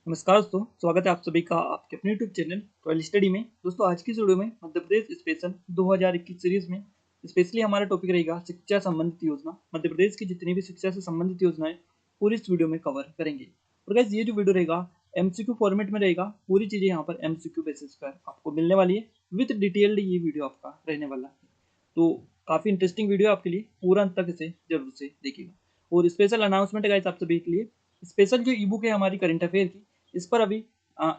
नमस्कार दोस्तों, स्वागत है आप सभी का आपके अपने यूट्यूब चैनल ट्वेल्थ स्टडी में। दोस्तों आज की इस वीडियो में मध्य प्रदेश स्पेशल 2021 सीरीज में स्पेशली हमारा टॉपिक रहेगा शिक्षा संबंधित योजना। मध्य प्रदेश की जितनी भी शिक्षा से संबंधित योजनाएं पूरी इस वीडियो में कवर करेंगे। और गाइस ये जो वीडियो रहेगा एमसीक्यू फॉर्मेट में रहेगा, पूरी चीजें यहाँ पर एमसीक्यू बेसिस पर आपको मिलने वाली है। विद डिटेल्ड ये वीडियो आपका रहने वाला है, तो काफी इंटरेस्टिंग वीडियो आपके लिए, पूरा अंत तक इसे जरूर से देखिएगा। और स्पेशल अनाउंसमेंट है गाइस आप सभी के लिए, स्पेशल जो ई बुक है हमारी करंट अफेयर की, इस पर अभी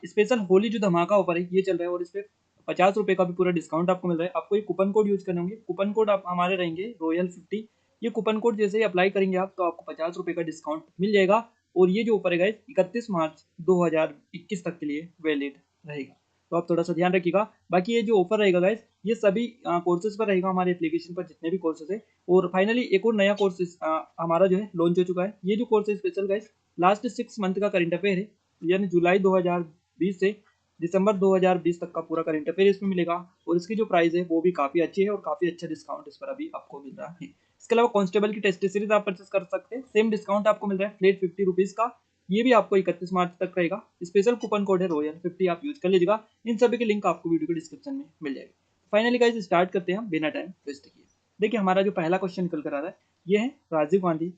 स्पेशल होली जो धमाका ऑफर है ये चल रहा है और इस पे 50 रुपए का भी पूरा डिस्काउंट आपको मिल रहा है। आपको ये कूपन कोड यूज करने होंगे, कूपन कोड आप हमारे रहेंगे Royal50। ये कूपन कोड जैसे ही अप्लाई करेंगे आप, तो आपको 50 रुपए का डिस्काउंट मिल जाएगा। और ये जो ऑफर है 31 मार्च 2021 तक के लिए वैलिड रहेगा, तो आप थोड़ा सा ध्यान रखिएगा। बाकी ये जो ऑफर रहेगा गाइस, ये सभी कोर्सेज पर रहेगा, हमारे एप्लीकेशन पर जितने भी कोर्सेज है। और फाइनली एक और नया कोर्स हमारा जो है लॉन्च हो चुका है। ये जो कोर्स है स्पेशल गाइस, लास्ट 6 मंथ का करंट अफेयर है, यानी जुलाई 2020 से दिसंबर 2020 तक का पूरा करंट अफेयर इसमें मिलेगा। और इसकी जो प्राइस है वो भी काफी अच्छी है और काफी अच्छा डिस्काउंट इस पर अभी आपको मिल रहा है। इसके अलावा कांस्टेबल की टेस्ट सीरीज आप परचेस कर सकते हैं, सेम डिस्काउंट आपको मिल रहा है फ्लैट 50 रुपीज का। ये भी आपको 31 मार्च तक रहेगा। स्पेशल कूपन कोड है Royal50, आप यूज कर लीजिएगा। इन सभी के लिंक आपको वीडियो के डिस्क्रिप्शन में मिल जाएगा। फाइनली गाइस स्टार्ट करते हैं हम बिना टाइम वेस्ट किए। देखिए हमारा जो पहला क्वेश्चन निकल कर आ रहा है, ये है राजीव गांधी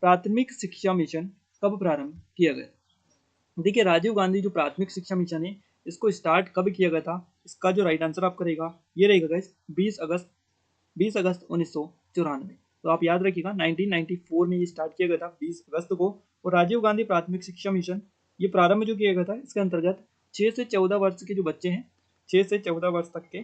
प्राथमिक शिक्षा मिशन कब प्रारंभ किया गया। देखिए राजीव गांधी जो प्राथमिक शिक्षा मिशन है, इसको स्टार्ट कब किया गया था। इसका जो राइट आंसर आप करेगा ये रहेगा गाइस 20 अगस्त 1994। तो आप याद रखिएगा 1994 में ये स्टार्ट किया गया था 20 अगस्त को। और राजीव गांधी प्राथमिक शिक्षा मिशन ये प्रारंभ जो किया गया था, इसके अंतर्गत 6 से 14 वर्ष के जो बच्चे हैं, 6 से 14 वर्ष तक के,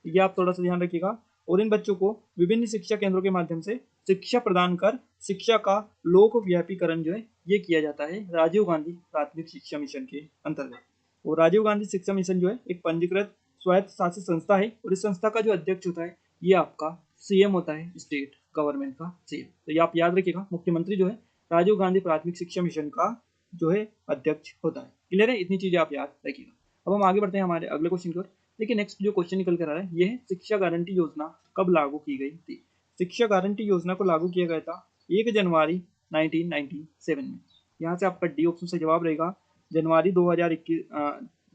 ये आप थोड़ा सा ध्यान रखिएगा। और इन बच्चों को विभिन्न शिक्षा केंद्रों के माध्यम से शिक्षा प्रदान कर शिक्षा का लोक व्यापीकरण जो है ये किया जाता है राजीव गांधी प्राथमिक शिक्षा मिशन के अंतर्गत। और राजीव गांधी शिक्षा मिशन जो है एक पंजीकृत स्वायत्त शासित संस्था है, और इस संस्था का जो अध्यक्ष होता है ये आपका सीएम होता है, स्टेट गवर्नमेंट का सीएम। तो ये आप याद रखिएगा, मुख्यमंत्री जो है राजीव गांधी प्राथमिक शिक्षा मिशन का जो है अध्यक्ष होता है। क्लियर है, इतनी चीजें आप याद रखिएगा। अब हम आगे बढ़ते हैं हमारे अगले क्वेश्चन की ओर। देखिए नेक्स्ट जो क्वेश्चन निकल कर आ रहा है ये है शिक्षा गारंटी योजना कब लागू की गई थी। शिक्षा गारंटी योजना को लागू किया गया था 1 जनवरी 1997 में। यहाँ से आपका डी ऑप्शन से जवाब रहेगा जनवरी 2021,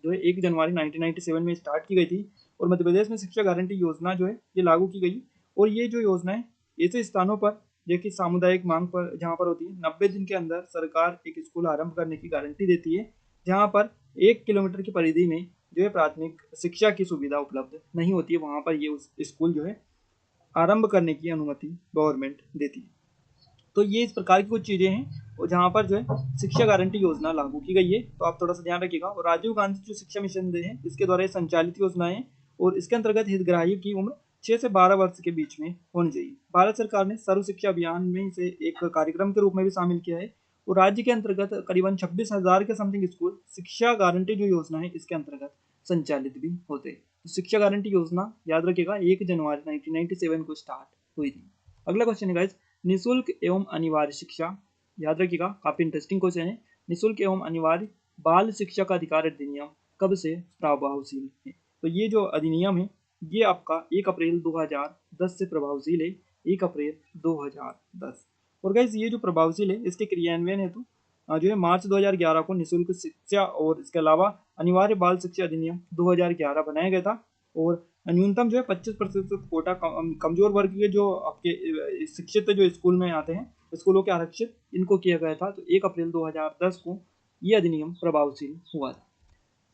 जो है 1 जनवरी 1997 में स्टार्ट की गई थी। और मध्य प्रदेश में शिक्षा गारंटी योजना जो है ये लागू की गई। और ये जो योजना है ऐसे स्थानों पर देखिए सामुदायिक मांग पर जहाँ पर होती है, 90 दिन के अंदर सरकार एक स्कूल आरंभ करने की गारंटी देती है, जहाँ पर 1 किलोमीटर की परिधि में जो है प्राथमिक शिक्षा की सुविधा उपलब्ध नहीं होती है, वहाँ पर ये उस स्कूल जो है आरंभ करने की अनुमति गवर्नमेंट देती है। तो ये इस प्रकार की कुछ चीजें हैं और जहाँ पर जो है शिक्षा गारंटी योजना लागू की गई है, तो आप थोड़ा सा ध्यान रखिएगा। और राजीव गांधी जो शिक्षा मिशन है इसके द्वारा ये संचालित योजना है, और इसके अंतर्गत हितग्राही की उम्र 6 से 12 वर्ष के बीच में होनी चाहिए। भारत सरकार ने सर्व शिक्षा अभियान में इसे एक कार्यक्रम के रूप में भी शामिल किया है। और राज्य के अंतर्गत करीबन 26,000 के समथिंग स्कूल शिक्षा गारंटी जो योजना है इसके अंतर्गत संचालित भी होते हैं। तो शिक्षा गारंटी योजना याद रखिएगा 1 जनवरी 1997 को स्टार्ट हुई थी। अगला क्वेश्चन है गाइस, निःशुल्क एवं अनिवार्य शिक्षा। याद रखिएगा काफी इंटरेस्टिंग क्वेश्चन है। निःशुल्क एवं अनिवार्य बाल शिक्षा का अधिकार अधिनियम कब से प्रभावशील है। तो ये जो अधिनियम है ये आपका 1 अप्रैल 2010 से प्रभावशील है, 1 अप्रैल 2010। और गाइस ये जो प्रभावशील है इसके क्रियान्वयन हेतु जो है मार्च 2011 को निःशुल्क शिक्षा और इसके अलावा अनिवार्य बाल शिक्षा अधिनियम 2011 बनाया गया था। और न्यूनतम जो है 25% कोटा कमजोर वर्ग के जो आपके शिक्षित जो स्कूल में आते हैं, स्कूलों के आरक्षित, इनको किया गया था। तो 1 अप्रैल 2010 को ये अधिनियम प्रभावशील हुआ था।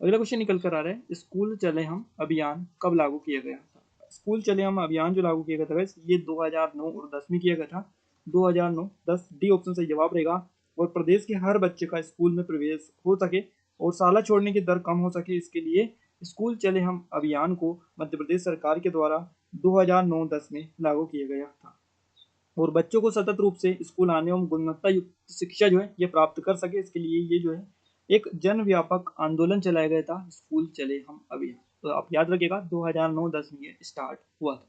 अगला क्वेश्चन निकल कर आ रहा है, स्कूल चले हम अभियान कब लागू किया गया था। स्कूल चले हम अभियान जो लागू किया गया था ये 2009 और 10 में किया गया था। 2009-10 डी ऑप्शन से जवाब रहेगा। और प्रदेश के हर बच्चे का स्कूल में प्रवेश हो सके और शाला छोड़ने की दर कम हो सके, इसके लिए स्कूल चले हम अभियान को मध्य प्रदेश सरकार के द्वारा 2009-10 में लागू किया गया था। और बच्चों को सतत रूप से स्कूल आने एवं गुणवत्ता युक्त शिक्षा जो है ये प्राप्त कर सके, इसके लिए ये जो है एक जन व्यापक आंदोलन चलाया गया था, स्कूल चले हम अभियान। तो आप याद रखिएगा 2009-10 में ये स्टार्ट हुआ था।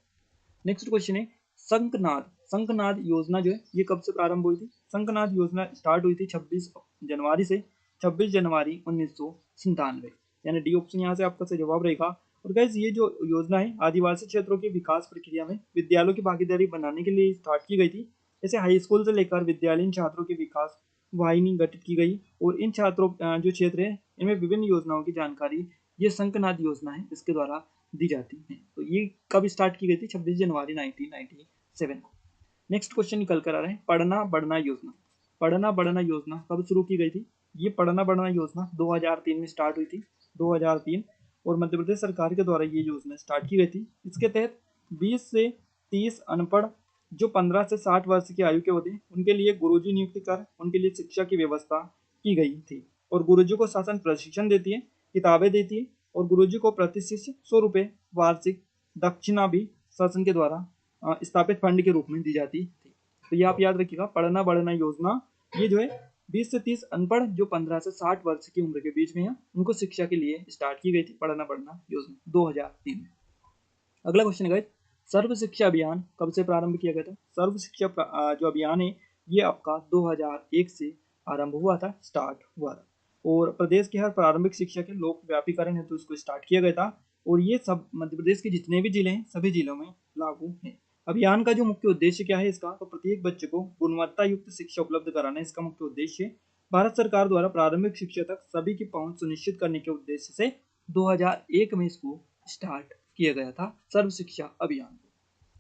नेक्स्ट क्वेश्चन है, संकनाद संकनाद योजना जो है ये कब से प्रारंभ हुई थी। संकनाद योजना स्टार्ट हुई थी 26 जनवरी से 26 जनवरी 1997, यानी डी ऑप्शन यहाँ से आपका सही जवाब रहेगा। और गाइस ये जो योजना है आदिवासी क्षेत्रों के विकास प्रक्रिया में विद्यालयों की भागीदारी बनाने के लिए स्टार्ट की गई थी। जैसे हाई स्कूल से लेकर विद्यालयीन छात्रों के विकास वाहिनी गठित की गई और इन छात्रों जो क्षेत्र है इनमें विभिन्न योजनाओं की जानकारी ये शंखनाद योजना है इसके द्वारा दी जाती है। तो ये कब स्टार्ट की गई थी? 26 जनवरी 1997 को। नेक्स्ट क्वेश्चन निकल कर आ रहे हैं, पढ़ना बढ़ना योजना। पढ़ना बढ़ना योजना कब शुरू की गई थी? ये पढ़ना बढ़ना योजना 2003 में स्टार्ट हुई थी, 2003, और मध्य प्रदेश सरकार के द्वारा ये योजना स्टार्ट की गई थी। इसके तहत 20 से 30 अनपढ़ जो 15 से 60 वर्ष की आयु के होते हैं उनके लिए गुरुजी नियुक्त कर उनके लिए शिक्षा की व्यवस्था की गई थी। और गुरुजी को शासन प्रशिक्षण देती है, किताबें देती है, और गुरुजी को प्रति शिष्य 100 रुपये वार्षिक दक्षिणा भी शासन के द्वारा स्थापित फंड के रूप में दी जाती थी। तो ये आप याद रखिएगा, पढ़ना बढ़ना योजना ये जो है 20 से 30 अनपढ़ जो 15 से 60 वर्ष की उम्र के बीच में है उनको शिक्षा के लिए स्टार्ट की गई थी पढ़ना बढ़ना योजना 2003 में। अगला क्वेश्चन है, सर्व शिक्षा अभियान कब से प्रारंभ किया गया था? सर्व शिक्षा जो अभियान है ये आपका 2001 से आरंभ हुआ था, स्टार्ट हुआ था, और प्रदेश के हर प्रारंभिक शिक्षा के लोक व्यापीकरण हेतु इसको स्टार्ट किया गया था। और ये सब मध्य प्रदेश के जितने भी जिले हैं सभी जिलों में लागू है। अभियान का जो मुख्य उद्देश्य क्या है इसका? तो प्रत्येक बच्चे को गुणवत्ता युक्त शिक्षा उपलब्ध कराना इसका मुख्य उद्देश्य है। भारत सरकार द्वारा प्रारंभिक शिक्षा तक सभी की पहुंच सुनिश्चित करने के उद्देश्य से 2001 में इसको स्टार्ट किया गया था, सर्व शिक्षा अभियान।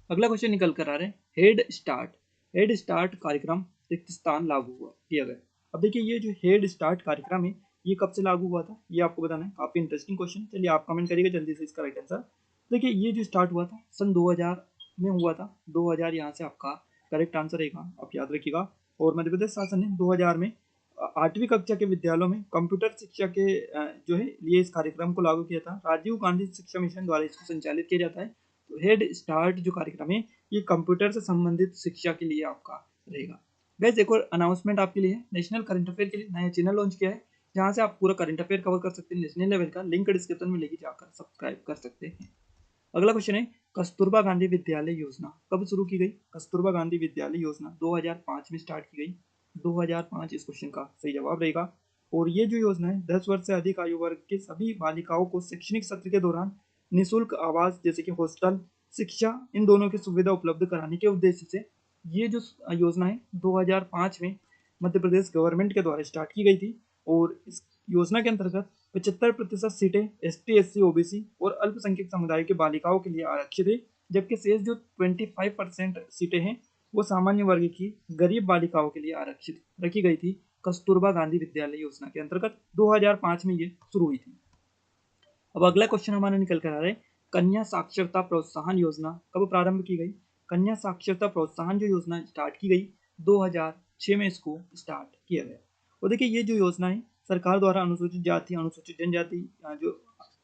अगला क्वेश्चन निकल कर आ रहे हैं, हेड स्टार्ट कार्यक्रम रिक्त स्थान लागू हुआ किया गया। अब देखिए ये जो हेड स्टार्ट कार्यक्रम है ये कब से लागू हुआ था ये आपको बताना है, काफी इंटरेस्टिंग क्वेश्चन। चलिए आप कमेंट करिएगा जल्दी से इसका राइट आंसर। देखिए ये जो स्टार्ट हुआ था सन 2000 में हुआ था, 2000 यहाँ से आपका करेक्ट आंसर रहेगा, आप याद रखिएगा। और मध्य प्रदेश शासन ने 2000 में 8वीं कक्षा के विद्यालयों में कंप्यूटर शिक्षा के जो है लिए इस कार्यक्रम को लागू किया था। राजीव गांधी शिक्षा मिशन द्वारा इसको संचालित किया जाता है। तो हेड स्टार्ट जो कार्यक्रम है ये कंप्यूटर से संबंधित शिक्षा के लिए आपका रहेगा। गाइस एक और अनाउंसमेंट आपके लिए है, नेशनल करंट अफेयर के लिए नया चैनल लॉन्च किया है जहां से आप पूरा करंट अफेयर कवर कर सकते हैं नेशनल लेवल का, लिंक डिस्क्रिप्शन में लेके जाकर सब्सक्राइब कर सकते हैं। अगला क्वेश्चन है, कस्तूरबा गांधी विद्यालय योजना कब शुरू की गई? कस्तूरबा गांधी विद्यालय योजना 2005 में स्टार्ट की गई, 2005 इस क्वेश्चन का सही जवाब रहेगा। और ये जो योजना है 10 वर्ष से अधिक आयु वर्ग के सभी बालिकाओं को शैक्षणिक सत्र के दौरान निःशुल्क आवास जैसे कि हॉस्टल शिक्षा इन दोनों की सुविधा उपलब्ध कराने के उद्देश्य से ये जो योजना है 2005 में मध्य प्रदेश गवर्नमेंट के द्वारा स्टार्ट की गई थी। और इस योजना के अंतर्गत 75% सीटें ST SC OBC और अल्पसंख्यक समुदाय के बालिकाओं के लिए आरक्षित है, जबकि शेष जो 25% सीटें हैं वो सामान्य वर्ग की गरीब बालिकाओं के लिए आरक्षित रखी गई थी। कस्तूरबा गांधी विद्यालय योजना के अंतर्गत 2005 में ये शुरू हुई थी। अब अगला क्वेश्चन हमारा निकल कर आ रहा है, कन्या साक्षरता प्रोत्साहन योजना कब प्रारंभ की गई? कन्या साक्षरता प्रोत्साहन जो योजना स्टार्ट की गई 2006 में इसको स्टार्ट किया गया। और देखिए ये जो योजना है सरकार द्वारा अनुसूचित जाति अनुसूचित जनजाति जो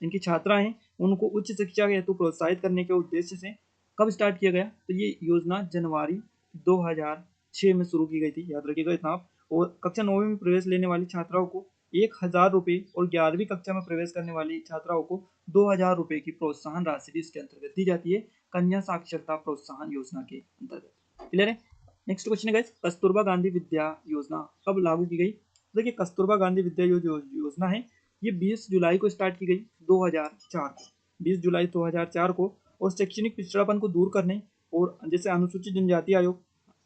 इनकी छात्रा हैं उनको उच्च शिक्षा के हेतु प्रोत्साहित करने के उद्देश्य से कब स्टार्ट किया गया? तो ये योजना जनवरी 2006 में शुरू की गई थी, याद रखिएगा इतना आप। और कक्षा 9वीं में प्रवेश लेने वाली छात्राओं को 1000 रुपये और 11वीं कक्षा में प्रवेश करने वाली छात्राओं को 2000 रुपये की प्रोत्साहन राशि भी इसके अंतर्गत दी जाती है, कन्या साक्षरता प्रोत्साहन योजना के अंतर्गत। क्लियर है? नेक्स्ट क्वेश्चन है गाइस, कस्तूरबा गांधी विद्या योजना कब लागू की गई? देखिए कस्तूरबा गांधी विद्या योजना है ये 20 जुलाई को स्टार्ट की गई 2004 को, 20 जुलाई 2004 को। और शैक्षणिक पिछड़ापन को दूर करने और जैसे अनुसूचित जनजाति आयोग,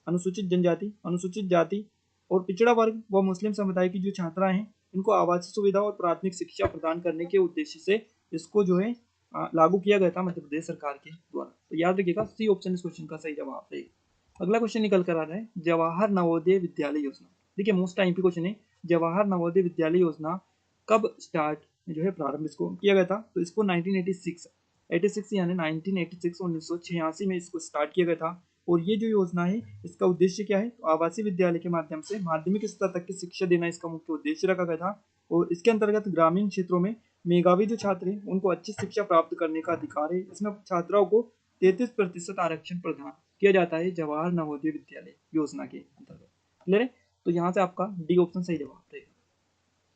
अनुसूचित जनजाति, अनुसूचित जाति और पिछड़ा वर्ग व मुस्लिम समुदाय की जो छात्राएं हैं इनको आवासीय सुविधा और प्राथमिक शिक्षा प्रदान करने के उद्देश्य से इसको जो है लागू किया गया था मध्य प्रदेश सरकार के द्वारा। तो याद रखिएगा सी ऑप्शन इस क्वेश्चन का सही जवाब है। अगला क्वेश्चन निकल कर आ रहा है, जवाहर नवोदय विद्यालय योजना। देखिए मोस्ट टाइम क्वेश्चन है, जवाहर नवोदय विद्यालय योजना कब स्टार्ट जो है प्रारंभ इसको किया गया था? तो इसको 1986 यानी 1986 में इसको स्टार्ट किया गया था। और ये जो योजना है इसका उद्देश्य क्या है? तो आवासीय विद्यालय के माध्यम से माध्यमिक स्तर तक की शिक्षा देना इसका मुख्य उद्देश्य रखा गया था। और इसके अंतर्गत ग्रामीण क्षेत्रों में मेधावी जो छात्र हैं उनको अच्छी शिक्षा प्राप्त करने का अधिकार है। इसमें छात्राओं को 33% आरक्षण प्रदान किया जाता है जवाहर नवोदय विद्यालय योजना के अंतर्गत। क्लियर है? तो यहाँ से आपका डी ऑप्शन सही जवाब रहेगा।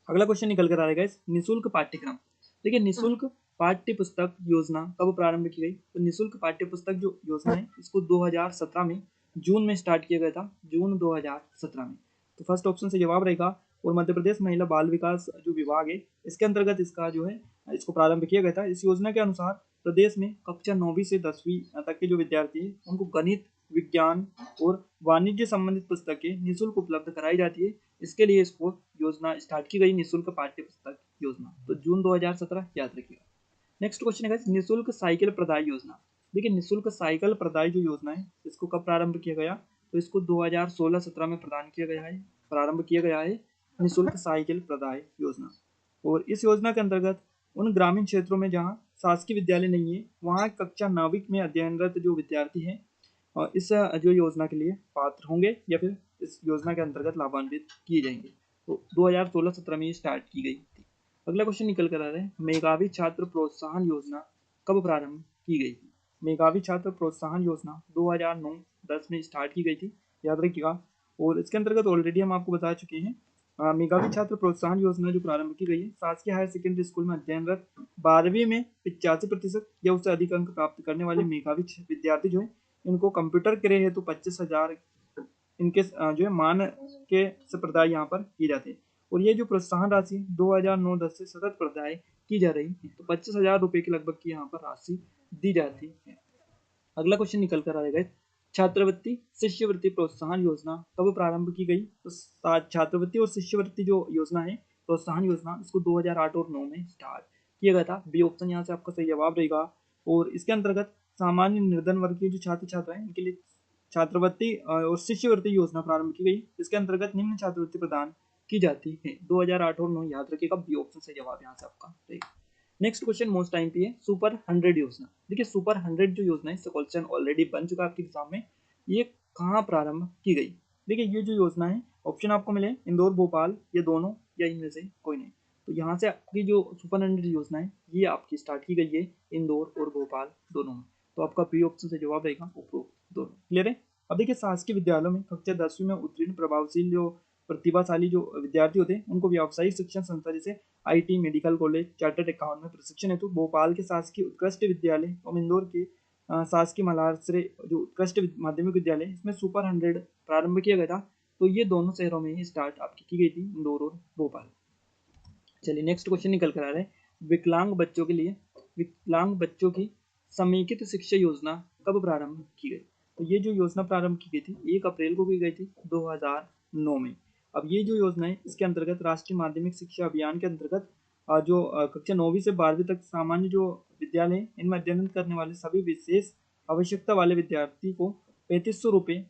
अगला क्वेश्चन निकल कर आ रहा है, निःशुल्क पाठ्यक्रम। देखिए निःशुल्क पाठ्य पुस्तक योजना कब प्रारंभ की गई? तो निःशुल्क पाठ्य पुस्तक जो योजना है इसको 2017 में जून में स्टार्ट किया गया था, जून 2017 में। तो फर्स्ट ऑप्शन से जवाब रहेगा। और मध्य प्रदेश महिला बाल विकास जो विभाग है इसके अंतर्गत इसका जो है इसको प्रारंभ किया गया था। इस योजना के अनुसार प्रदेश में कक्षा 9वीं से 10वीं तक के जो विद्यार्थी हैं उनको गणित विज्ञान और वाणिज्य संबंधित पुस्तकें निःशुल्क उपलब्ध कराई जाती है। इसके लिए इसको योजना स्टार्ट की गई, निःशुल्क पाठ्य पुस्तक योजना। तो जून 2017 याद रखिएगा। नेक्स्ट क्वेश्चन है निःशुल्क साइकिल प्रदाय योजना। देखिए निःशुल्क साइकिल प्रदाय जो योजना है इसको कब प्रारंभ किया गया, तो इसको 2016-17 में प्रारंभ किया गया है निःशुल्क साइकिल प्रदाय योजना। और इस योजना के अंतर्गत उन ग्रामीण क्षेत्रों में जहां शासकीय विद्यालय नहीं है वहां कक्षा 9वीं में अध्ययनरत जो विद्यार्थी हैं और इस जो योजना के लिए पात्र होंगे या फिर इस योजना के अंतर्गत लाभान्वित किए जाएंगे। तो 2016-17 में ये स्टार्ट की गई थी। अगला क्वेश्चन निकल कर आ रहा है मेधावी छात्र प्रोत्साहन योजना कब प्रारंभ की गई थी। मेधावी छात्र प्रोत्साहन योजना 2009-10 में स्टार्ट की गई थी, याद रखिएगा। और इसके अंतर्गत ऑलरेडी हम आपको बता चुके हैं मेधावी छात्र प्रोत्साहन योजना जो प्रारंभ की गई है शासकीय हायर सेकेंडरी स्कूल में अध्ययनरत 12वीं में 85% या उससे अधिक अंक प्राप्त करने वाले मेधावी विद्यार्थी जो है इनको कंप्यूटर क्रय हेतु 25,000 इनके जो है मान के से प्रदाय यहाँ पर किए जाते हैं। और ये जो प्रोत्साहन राशि 2009-10 से सतत प्रदाय की जा रही है, तो 25,000 रुपये के लगभग की यहाँ पर राशि दी जाती है। अगला क्वेश्चन निकल कर आएगा छात्रवृत्ति शिष्यवृत्ति प्रोत्साहन योजना कब प्रारंभ की गई, तो छात्रवृत्ति और शिष्यवृत्ति जो योजना है प्रोत्साहन योजना इसको 2008 और 9 में स्टार्ट किया गया था। बी ऑप्शन यहाँ से आपका सही जवाब रहेगा। और इसके अंतर्गत सामान्य निर्धन वर्ग के जो छात्र छात्रा हैं इनके लिए छात्रवृत्ति और शिष्यवृत्ति योजना प्रारंभ की गई। इसके अंतर्गत निम्न छात्रवृत्ति प्रदान की जाती है। 2008 और 9 याद रखिएगा, बी ऑप्शन से जवाब यहाँ से आपका रहेगा। नेक्स्ट क्वेश्चन मोस्ट टाइम पे है सुपर 100 योजना। देखिए सुपर 100 जो योजना है इसका क्वेश्चन ऑलरेडी बन चुका है आपके एग्जाम में। ये कहाँ प्रारंभ की गई। देखिए ये जो योजना है ऑप्शन आपको मिले इंदौर भोपाल या दोनों या इनमें से कोई नहीं। तो यहाँ से आपकी जो सुपर 100 योजना है ये आपकी स्टार्ट की गई है इंदौर और भोपाल दोनों में। तो आपका बी ऑप्शन से जवाब रहेगा उपरोक्त दोनों। क्लियर है। अब देखिए शासकीय विद्यालयों में कक्षा 10वीं में उत्तीर्ण प्रभावशील जो प्रतिभाशाली जो विद्यार्थी होते हैं उनको व्यावसायिक शिक्षण संस्था जैसे IT, medical college, chartered account में प्रशिक्षण हेतु भोपाल के शासकीय उत्कृष्ट विद्यालय और इंदौर के शासकीय मल्हारश्री जो उत्कृष्ट माध्यमिक विद्यालय इसमें सुपर 100 प्रारंभ किया गया था। तो ये दोनों शहरों में ही स्टार्ट आपकी की गई थी, इंदौर और भोपाल। चलिए नेक्स्ट क्वेश्चन निकल कर आ रहा है विकलांग बच्चों के लिए विकलांग बच्चों की समेकित शिक्षा योजना कब प्रारंभ की गई। तो ये जो योजना प्रारंभ की गई थी 1 अप्रैल को की गई थी 2009 में। अब ये जो योजना है इसके अंतर्गत राष्ट्रीय माध्यमिक शिक्षा अभियान के अंतर्गत जो कक्षा 9वीं से 12वीं तक सामान्य जो विद्यालय हैं इनमें अध्ययन करने वाले सभी विशेष आवश्यकता वाले विद्यार्थी को 3500 रुपये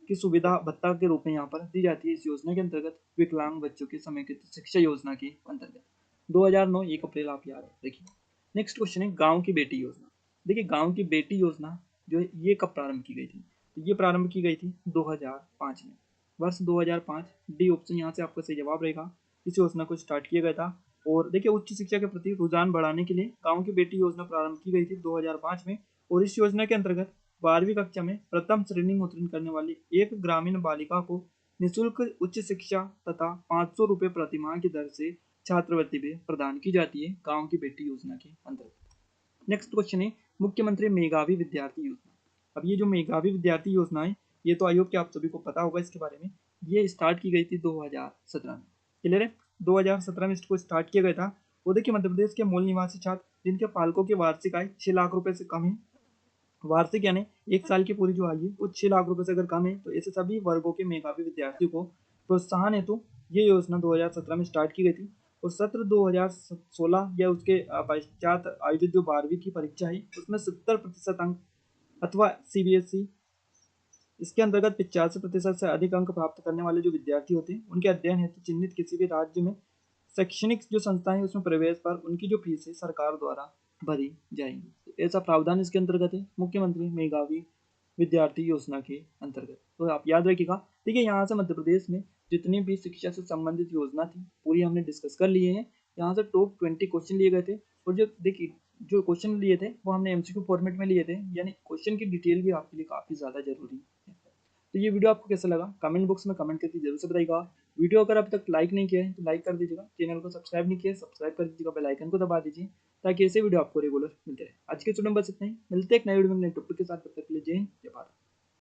की सुविधा भत्ता के रूप में यहाँ पर दी जाती है। इस योजना के अंतर्गत विकलांग बच्चों की समेकित शिक्षा योजना के अंतर्गत 2009 1 अप्रैल आप याद रखिए। नेक्स्ट क्वेश्चन है गांव की बेटी योजना। देखिए गांव की बेटी योजना जो है ये कब प्रारंभ की गई थी, तो ये प्रारंभ की गई थी 2005 में, वर्ष 2005। डी ऑप्शन यहाँ से आपका सही जवाब रहेगा। इस योजना को स्टार्ट किया गया था। और देखिए उच्च शिक्षा के प्रति रुझान बढ़ाने के लिए गांव की बेटी योजना प्रारंभ की गई थी 2005 में। और इस योजना के अंतर्गत 12वीं कक्षा में प्रथम श्रेणी में उत्तीर्ण करने वाली एक ग्रामीण बालिका को निःशुल्क उच्च शिक्षा तथा 500 रुपये प्रतिमाह की दर से छात्रवृत्ति भी प्रदान की जाती है गांव की बेटी योजना के अंतर्गत। नेक्स्ट क्वेश्चन है मुख्यमंत्री मेधावी विद्यार्थी योजना। अब ये जो मेधावी विद्यार्थी योजना है ये तो आयोग के आप सभी को पता होगा इसके बारे में। ये स्टार्ट की गई थी 2017 में। क्लियर है। 2017 में इसको स्टार्ट किया गया था। वो देखिए मध्य प्रदेश के मूल निवासी छात्र जिनके पालकों की वार्षिक आय 6 लाख रुपए से कम है, वार्षिक यानी 1 साल की पूरी जो आयु वो 6 लाख रुपए से अगर कम है, तो ऐसे सभी वर्गों के मेधावी विद्यार्थियों को प्रोत्साहन हेतु ये योजना 2017 में स्टार्ट की गई थी। और सत्र 2016 या उसके पश्चात आयोजित जो 12वीं की परीक्षा है उसमें 70% अंक अथवा सीबीएसई इसके अंतर्गत 85% से अधिक अंक प्राप्त करने वाले जो विद्यार्थी होते हैं उनके अध्ययन हेतु चिन्हित किसी भी राज्य में शैक्षणिक जो संस्थाएं उसमें प्रवेश पर उनकी जो फीस है सरकार द्वारा भरी जाएंगी। तो ऐसा प्रावधान इसके अंतर्गत है मुख्यमंत्री मेधावी विद्यार्थी योजना के अंतर्गत। तो आप याद रखिएगा। देखिए यहाँ से मध्य प्रदेश में जितनी भी शिक्षा से संबंधित योजना थी पूरी हमने डिस्कस कर लिए हैं। यहाँ से टॉप 20 क्वेश्चन लिए गए थे। और जो देखिए जो क्वेश्चन लिए थे वो हमने एमसीक्यू फॉर्मेट में लिए थे, यानी क्वेश्चन की डिटेल भी आपके लिए काफ़ी ज़्यादा जरूरी है। तो ये वीडियो आपको कैसा लगा कमेंट बॉक्स में कमेंट करके जरूर से बताइएगा। वीडियो अगर अब तक लाइक नहीं किया है तो लाइक कर दीजिएगा, चैनल को सब्सक्राइब नहीं किया है सब्सक्राइब कर दीजिएगा, बेल आइकन को दबा दीजिए ताकि ऐसे वीडियो आपको रेगुलर मिलते रहे। आज के स्टूडेंट बस इतना ही, मिलते हैं एक नए वीडियो में नए टॉपिक के साथ। तब तक के लिए जय हिंद जय भारत।